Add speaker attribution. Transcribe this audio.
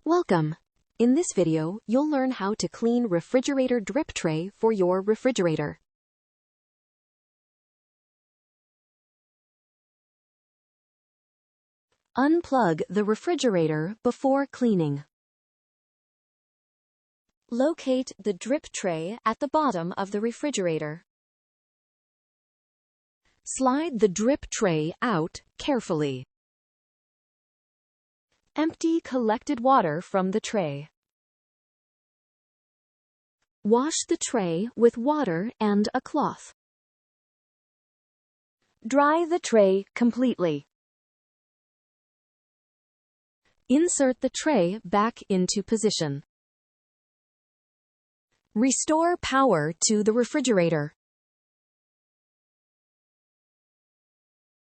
Speaker 1: Welcome! In this video, you'll learn how to clean refrigerator drip tray for your refrigerator. Unplug the refrigerator before cleaning. Locate the drip tray at the bottom of the refrigerator. Slide the drip tray out carefully. Empty collected water from the tray. Wash the tray with water and a cloth. Dry the tray completely. Insert the tray back into position. Restore power to the refrigerator.